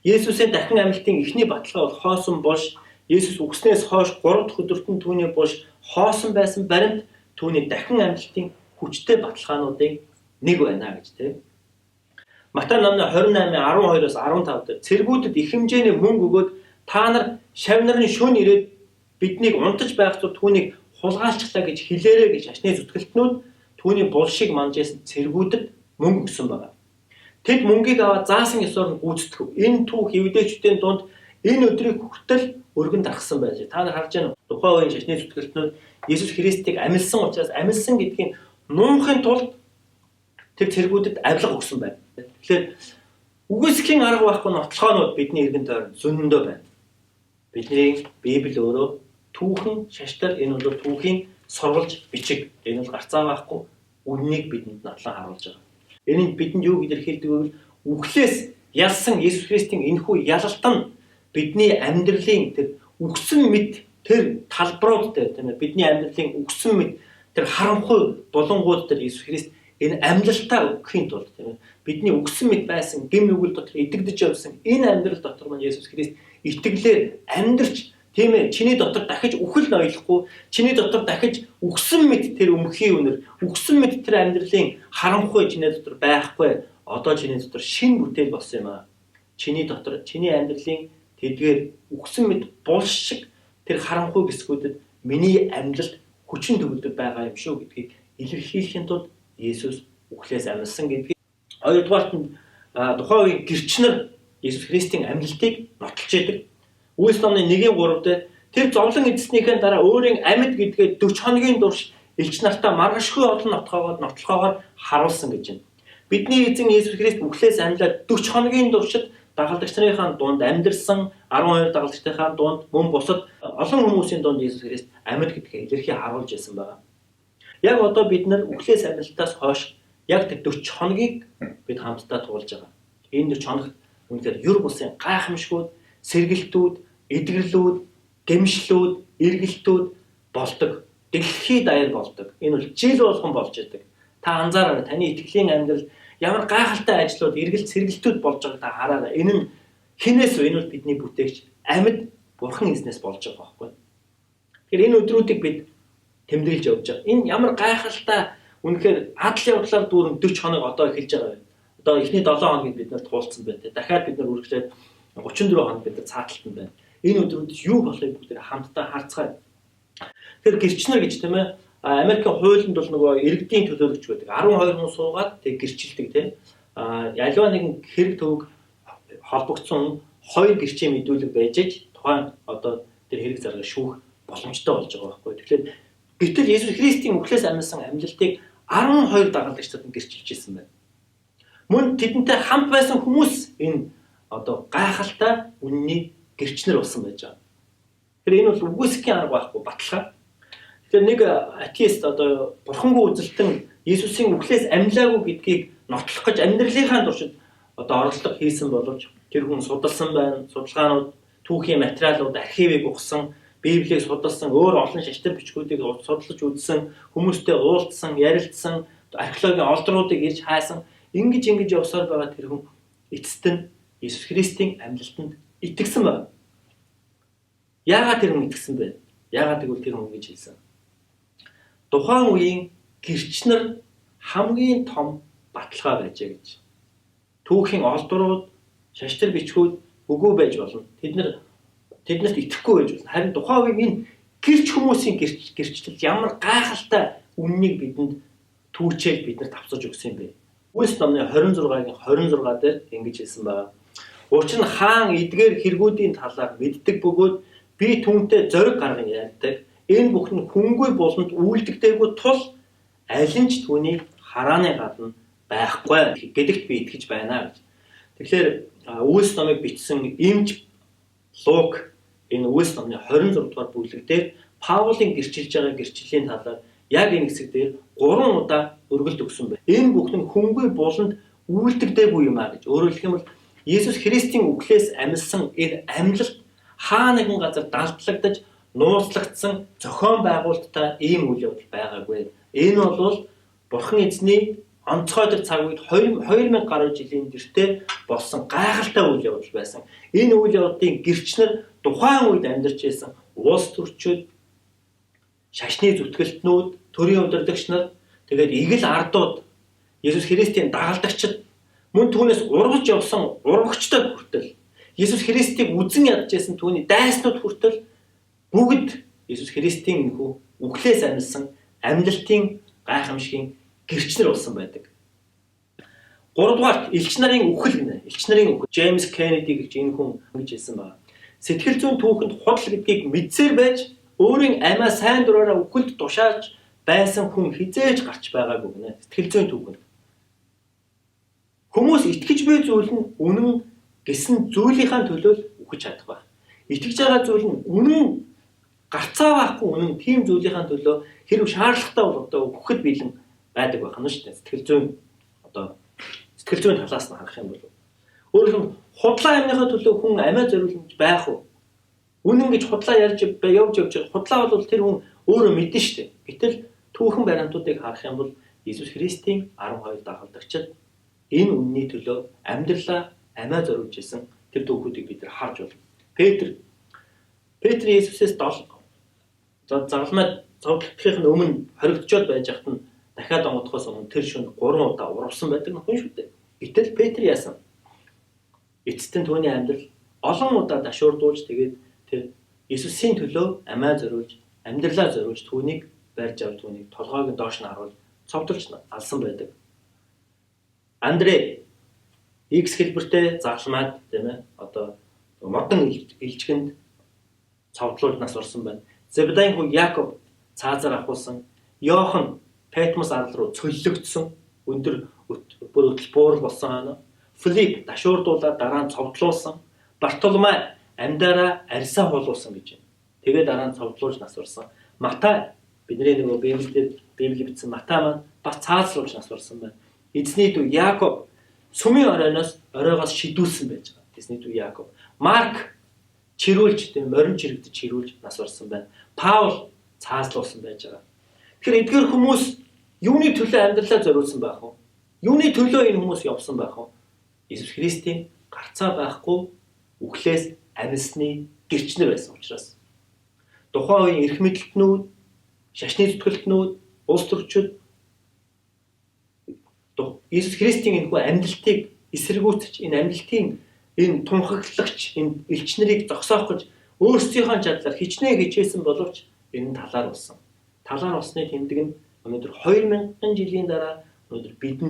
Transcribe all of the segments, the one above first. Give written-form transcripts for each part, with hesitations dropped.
Есүсийн дахин амьлтын эхний баталгаа бол хоосон болж, Есүс үгснээс хойш 3 дахь өдөрт нь түүний болж хоосон байсан баримт түүний дахин амьлтын хүчтэй баталгаануудын нэг байна гэж тийм. Матай номны 28:12-оос 15 дээр цэргүүдэд их хэмжээний мөнгө өгөөд та нар шав нарын шөнө ирээд биднийг унтаж байх тул түүнийг хулгайлчлаа гэж хэлээрэй гэж шашны зүтгэлтнүүд түүний булшиг манжээсэн цэргүүдэд мөнгө өгсөн байна. Тэд мөнгийг аваад заасан ёсоор нь гүйцэтгэв. Энэ түүх евдээчүүдийн дунд энэ өдрийг хүртэл өргөн тархсан байж. Та нар харж байна уу? Тухайн үеийн шашны зүтгэлтнүүд Есүс Христийг амилсан учраас амилсан гэдгийг нуухын тулд тэр цэргүүдэд авилга өгсөн байна. Тэгэхээр үгүйсгийн арга байхгүй нотлохоонууд бидний эргэн тойронд зөндөө байна. Бидний Библи өөрөө түүхэн шаштар энэ бол түүхийн сурвалж бичиг. Энэ бол гарцаа байхгүй үннийг бидэнд нотлон харуулж байгаа. Энэ бидэнд юу гэж хэлдэг вэ? Үхлээс ялсан Есүс Христийн энэхүү ялалт нь бидний амьдралын тэр үгсэн мэд тэр талбарууд дээр тийм ээ бидний амьдралын үгсэн мэд тэр харанхуй булангууд дээр Есүс Христ энэ амьлалтаа өгөхийн тулд тийм ээ бидний үгсэн мэд байсан гэм нүгэл дотор идэгдэж явсан энэ амьдрал дотор маань Есүс Христ итгэлээр амьдрч тийм ээ чиний дотор дахиж үхэл ноёлохгүй чиний дотор дахиж үгсэн мэд тэр өмхийн үнэр үгсэн мэд тэр амьдралын харанхуй чиний дотор байхгүй одоо чиний дотор шинэ бүтээл болсон юм аа чиний дотор чиний амьдралын тэдгээр үгсэн мэд булшиг тэр харанхуй хэсгүүдэд миний амьдралд хүчин төгөлдөг байгаа юм шүү гэдгийг илэрхийлэхийн тулд Есүс үхлээс амьсан гэдгийг хоёрдугаарт нь тухайн үеийн гэрчнэр Есүс Христийн амьлалтыг нотолж идэг. Үйлс номны 1:3 дээр тэр зовлон эзэснийхээ дараа өөрийн амьд гэдгээ 40 хоногийн турш элч нартаа маргашгүй олон нотлохоогоор харуулсан гэж байна. Бидний эзэн Есүс Христ үхлээс амьлаад 40 хоногийн туршид дагалдагч нарын дунд амьдэрсэн 12 дагалдагчдын дунд мөн бусад олон хүмүүсийн дунд Есүс Христ амьд гэдгээ илэрхий харуулж байсан байна. Яг одоо бид нар үхлээс амьлалтаас хойш яг тэр 40 хоногийг бид хамтдаа туулж байгаа. Энэ 40 хоногт үнэхээр юр бусын гайхамшгууд, сэргэлтүүд, эдгэрлүүд, гэмшлүүд, эргэлтүүд болдог. Дэлхий даяар болдог. Энэ бол жил болгон болж идэг. Та анзаараарай таны итгэлийн амьдрал ямар гайхалтай ажлууд, эргэлт, сэргэлтүүд болж байгааг та хараарай. Энэ нь хинээс вэ? Энэ бол бидний бүтээгч амьд бурхан эзнээс болж байгаа байхгүй. Тэгэхээр энэ өдрүүдийг бид тэмдэглэж явж байгаа. Энэ ямар гайхалтай үнэхээр адал явдлаар дүүрэн 40 хоног одоо эхэлж байгаа юм. Одоо эхний 7 хоногийг бид нар туулсан байна. Дахиад бид нар үргэлжлээд 34 хоног бид нар цааталтанд байна. Энэ өдрүүд юу болохыг бүгд хамтдаа харцгаая. Тэгэхээр гэрчнэр гэж тийм ээ Америкийн хуулинд бол нөгөө иргэдийн төлөөлөгч байдаг. 12 хүн суугаад тэг гэрчилдэг тийм. Ялва нэгэн хэрэг төвөг холбогдсон 2 гэрчийн мэдүүлэг байж тухайн одоо тэр хэрэг зарга шүүх боломжтой болж байгаа байхгүй. Тэгэхээр гэтэл Есүс Христийн үхлээс амьсан амьлалтыг 12 дагалдагчдад нь гэрчилж ирсэн байна. Мөн тэдэнтэй хамт байсан хүмүүс энэ одоо гайхалтай үнний гэрчнэр болсон байж байгаа. Тэгэхээр энэ бол үгүйсгийн арга байхгүй баталгаа. Тэгэхээр нэг атеист одоо бурхангүй үзэлтэн Есүсийн үхлээс амьлаагүй гэдгийг нотлох гэж амьдралынхаа туршид одоо оролдлого хийсэн боловч тэр хүн судалсан байна. Судалгаанууд, түүхийн материалууд, архивыг ухсан, Библийг судалсан, өөр олон шаштар бичгүүдийг судалж үзсэн, хүмүүстэй уулзсан, ярилцсан, археологийн олдруудыг ирж хайсан, ингэж явсаар байгаа тэр хүн эцэст нь Есүс Христийн амьлалтанд итгэсэн байна. Яагаад тэр хүн итгэсэн бэ? Яагаад гэвэл тэр хүн гэж хэлсэн. Тухайн үеийн гэрчнэр хамгийн том баталгаа байжээ гэж. Түүхийн олдрууд, шаштар бичгүүд үгүй байж болно. Тэднэрт итгэхгүй байж болно. Харин тухайн үеийн энэ гэрч хүмүүсийн гэрчлэл ямар гайхалтай үннийг бидэнд түүчээл биднэрт авчирж өгсөн юм бэ? Үйлс номны 26-гийн 26 дээр ингэж хэлсэн байна. Учир нь хаан эдгээр хэрэгүүдийн талаар мэддэг бөгөөд би түүнтэй зориг гарган ярьдаг. Энэ бүхэн хүнгүй болонд үйлдэгдээгүй тул аль нь ч түүний харааны гадна байхгүй гэдэгт би итгэж байна гэж. Тэгэхээр Үйлс номыг бичсэн Имж Лук энэ Үйлс номны 26 дугаар бүлэг дээр Паулийн гэрчилж байгаа гэрчлэлийн талаар яг энэ хэсэг дээр 3 удаа өргөлт өгсөн байна. Энэ бүхэн хүнгүй болонд үйлдэгдээгүй юм а гэж. Өөрөөр хэлэх юм бол Есүс Христийн үхлээс амьсан энэ амьлалт хаа нэгэн газар далдлагдаж нууцлагдсан зохион байгуулалттай ийм үйл явдал байгаагүй. Энэ бол Бурхан эзний онцгой тэр цаг үед 2000 гаруй жилийн тэртээ болсон гайхалтай үйл явдал байсан. Энэ үйл явдлын гэрчнэр тухайн үед амьдарч байсан улс төрчид, шашны зүтгэлтнүүд, төрийн удирдагч нар, тэгээд игэл ардууд, Есүс Христийн дагалдагчид, мөн түүнээс ургаж явсан урагчдад хүртэл, Есүс Христийг үзэн ядж байсан түүний дайснууд хүртэл бүгд Есүс Христийн энэхүү үхлээс амьдсан амьдлтын гайхамшигын гэрчнэр болсон байдаг. 3 дугаарт элч нарын үхэл гэнэ. Элч нарын үхэл. Джеймс Кеннеди гэж энэ хүн гэж хэлсэн байна. Сэтгэл зүйн түүхэнд худал гэдгийг мэдсээр байж өөрийн амиа сайн дураараа үхэлд тушааж байсан хүн хизээж гарч байгаагүй гэнэ. Сэтгэл зүйн түүхэнд. Хүмүүс итгэж буй зүйл нь үнэн гэсэн зүйлийнхаа төлөө үхэж чадах байх. Итгэж байгаа зүйл нь үнэн гарцаа байхгүй үнэн тийм зүйлийнхаа төлөө хэрв шаардлагатай бол одоо үхэхэд бэлэн байдаг байх нь шүү дээ. Сэтгэл зүйн талаас нь харах юм бол өөрөөр хэлбэл худлаа амныхаа төлөө хүн амиа зориулж байх уу? Үнэн гэж худлаа ярьж явж худлаа бол тэр хүн өөрөө мэднэ шүү дээ. Гэтэл түүхэн баримтуудыг харах юм бол Иесус Христийн 12 дагалдагчид энэ үнний төлөө амьдралаа амиа зориулж исэн тэр түүхүүдийг бид нар харж байна. Петр Иесусээс загалмай цогцлохын өмнө хоригдчод байж хат нь дахиад онгодохоос өмнө тэр шөнө 3 удаа урвсан байдаг нь хүн шүү дээ. Гэтэл Петр яасан? Эцэст нь түүний амьдрал олон удаа дашуурдуулж тэгээд тэр Иесусийн төлөө амиа зориулж, амьдралаа зориулж түүнийг барьж авч түүнийг толгойг нь доош нь харуулж цовдолж алсан байдаг. Андрей X хэлбэртэй загалмайд тийм ээ одоо модон илжгэнд цовдлуулж нас орсон байна. Зебедайн хүү Яков цаазаар ахуулсан, Йохан Патмос арал руу цөллөгдсөн, өндөр бүр хөтөлбөр болсон аа. Филипп дашуурдуулаад дараа нь цовдлуулсан, Бартоломай амьдараа арьсаа хуулуулсан гэж байна. Тэгээд дараа нь цовдлуулж нас орсон. Матай бидний нөгөө Библийг бичсэн Матай маань бас цаазлуулж нас орсон байна. Эзний дүү Яаков сүмийн оройгоос шидүүлсэн байж байгаа. Эзний дүү Яаков. Марк чирүүлж тийм морин чирэгдэж чирүүлж нас орсон байна. Паул цаазлуулсан байж байгаа. Тэгэхээр эдгээр хүмүүс юуны төлөө амьдралаа зориулсан байх вэ? Юуны төлөө энэ хүмүүс явсан байх вэ? Иесус Христийн гарцаа байхгүй үхлээс амьсны гэрчнэр байсан учраас. Тухайн үеийн эрх мэдлэлтнүүд, шашны зүтгэлтнүүд, улс төрчид Иесус Христийн энэхүү амьдлтыг эсэргүүцэж, энэ амьдлтын энэ тунхаглагч, энэ элч нарыг зогсоох гэж өөрсдийнхөө чадлаар хичнээн хичээсэн боловч энэ талаар болсон. Талаар болсны тэмдэг нь өнөөдөр 2000 жилийн дараа өнөөдөр бид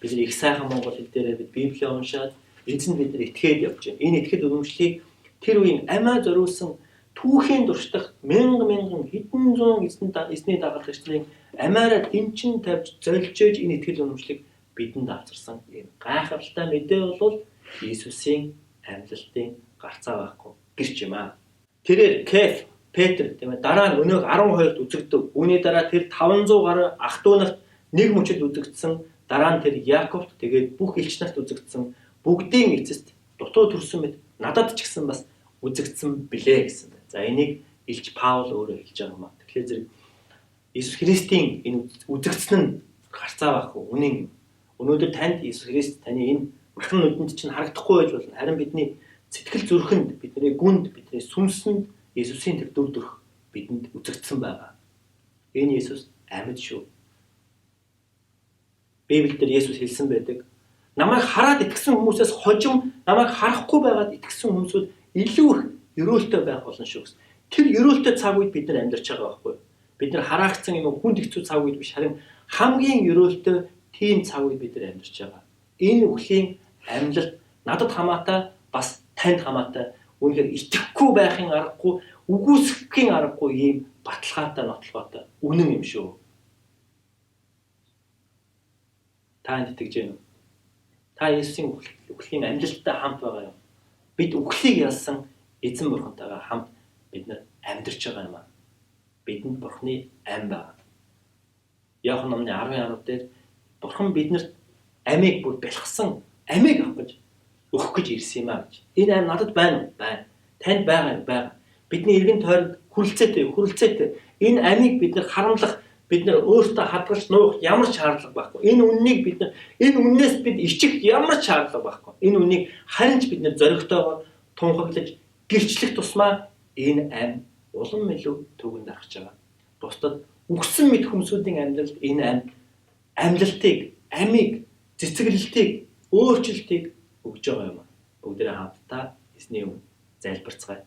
их сайхан монгол хэл дээрээ бид Библийг уншаад эзэнд бид нар итгээд явж байна. Энэ итгэл үнэмшлийг тэр үеийн амиа зориулсан түүхийн дуршдах мянган хэдэн зуун эзний дагалдагчдын амиараа дэнчин тавьж золж ээж энэ итгэл үнэмшлийг бидэнд авчирсан. Энэ гайхалтай мэдээ бол Иесусийн амьдлалтын гарцаа байхгүй гэрч юм аа. Тэрээр Кеф, Петр тийм ээ дараа нь өнөөг 12-т үзэгдэв. Үүний дараа тэр 500 гаруй ах トゥ нарт нэг мөчөд үзэгдсэн. Дараа нь тэр Яаковт тэгээд бүх элч нарт үзэгдсэн. Бүгдийн эцэст дутуу төрсөн мэт надад ч гэсэн бас үзэгдсэн билээ гэсэн. За энийг элч Паул өөрөө хэлж байгаа юм аа. Тэгэхээр зэрэг Иесус Христийн энэ үзэгдсэн нь гарцаа байхгүй үнэн юм. Өнөөдөр танд Иесус Христ таны энэ махны нүдэнд чинь харагдахгүй байж болно. Харин бидний сэтгэл зүрхэнд, бидний гүнд, бидний сүнсэнд Иесусийн тэр дүр төрх бидэнд үзэгдсэн байгаа. Энэ Иесус амьд шүү. Библиэлд Иесус хэлсэн байдаг. Намайг хараад итгэсэн хүмүүсээс хожим намайг харахгүй байгаад итгэсэн хүмүүсүүд илүү их өрөөлтөй байх болно шүү гэсэн. Тэр өрөөлтөй цаг үед бид нар амьдарч байгаа байхгүй юу? Бид нар хараагдсан юм хүнд хэцүү цаг үед биш харин хамгийн өрөөлтөй тийм цаг үед бид нар амьдарч байгаа. Энэ үхлийн амьдлал надад хамаатай бас танд хамаатай үнэхээр итгэхгүй байхын аргагүй үгүйсэхийн аргагүй ийм баталгаатай нотлоготой үнэн юм шүү. Та итгэж байна уу? Та Иесусийн үхлийн амьдлалтай хамт байгаа юм. Бид үхлийг ялсан эзэн бурхантайгаа хамт бид нар амьдарч байгаа юм аа. Бидэнд бурхны ам байна. Иохан номны 10:10 дээр бурхан биднэрт амийг бүр бэлгсэн амийг авах гэж ирсэн юм аа гэж. Энэ ам надад байна уу? Байна. Танд байгаа юм байна. Бидний эргэн тойронд хүрэлцээтэй. Энэ амийг бид нар харамлах бид нэр өөртөө хадгалж нуух ямар ч шаардлага байхгүй. Энэ үннийг бид нар энэ үннээс бид ичих ямар ч шаардлага байхгүй. Энэ үннийг харин ч бид нэр зоригтойгоор тунхаглаж гэрчлэх тусмаа энэ ам улам илүү төвөнд дарахж байгаа. Бусдад үгсэн мэд хүмүүсийн амьдралд энэ ам амьлалтыг, амийг, цэцэглэлтийг, өөрчлөлтийг өгж байгаа юм. Бүгдээ хамтдаа эзний өмнө залбирцгаая.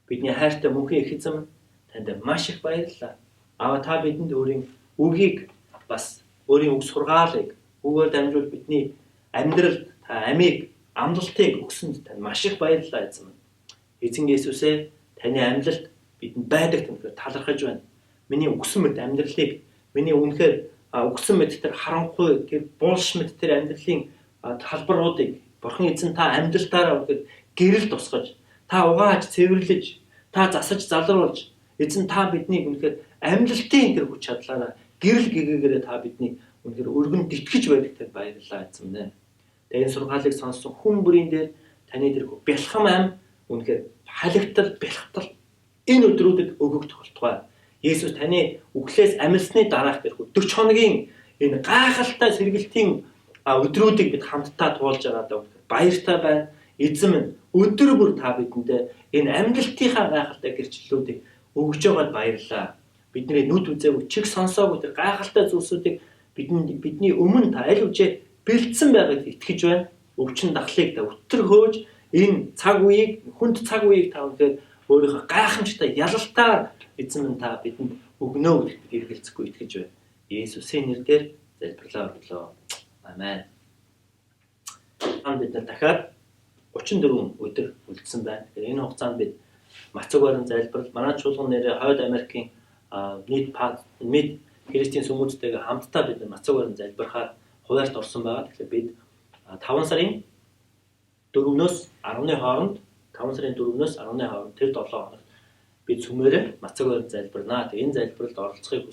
Бидний хайртай мөнхийн эхэзэн танд маш их баярлалаа. Аава та бидэнд өөрийн үгийг бас өөрийн үг сургаалыг үгээр дамжуул бидний амьдралд та амийг, амлалтыг өгсөнд танд маш их баярлалаа эзэн. Эзэн Есүсээ таны амьлалт бидэнд байдаг тэмхээр талархаж байна. Миний өгсөн мэт амьдралыг, миний үнэхээр өгсөн мэт тэр харанхуй, тэр булш мэт тэр амьдралын талбаруудыг Бурхан эзэн та амьдралтаараа үнэхээр гэрэл тусгаж, та угааж, цэвэрлэж, та засаж залруулж, эзэн та биднийг үнэхээр амьлалтын тэр хүч чадлаараа гэрэл гэгээгээрээ та биднийг үнэхээр өргөнд итгэж байдагтад баярлалаа эзэн минь. Тэгээ энэ сургаалыг сонссон хүн бүрийн дээр таны тэр бэлхам ам үнэхээр хаligтал, бэлхтал энэ өдрүүдэд өгөгдөх болтугай. Есүс таны үглээс амилсны дараах тэр 40 хоногийн энэ гайхалтай сэргэлтийн өдрүүдийг бид хамтдаа туулж байгаадаа баяртай байна. Эзэн минь өдөр бүр та бидэндээ энэ амьдлтынхаа гайхалтай гэрчлэлүүдийг өгж байгаад баярлалаа. Бидний нүд үзээгүй чиг сонсоогүй тэр гайхалтай зүйлсүүдийг бидний өмнө та аль үжээ бэлдсэн байгааг итгэж байна. Өвчин дахлыг та өтөр хөөж энэ цаг үеийг, хүнд цаг үеийг та үнэхээр өөрийнхөө гайхамшигтай ялалтаар эзэн минь та бидэнд өгнө гэдэгт бид эргэлзэхгүй итгэж байна. Есүсийн нэрээр залбирлаа өглөө. Амен. Бид дахиад 34 өдөр үлдсэн байна. Тэгэхээр энэ хугацаанд бид Мацаг барин залбирал, манай чуулган нэрээ Хойд Америкийн нийт Христийн сүмүүдтэйгээ хамтдаа бид Мацаг барин залбирахаар хуваарьт орсон байгаа. Тэгэхээр бид 5 сарын 4-өөс 10-ны хооронд тэр 7 хоног бид сүмээрээ Мацаг барин залбирнаа. Тэгээ энэ залбиралд оролцохыг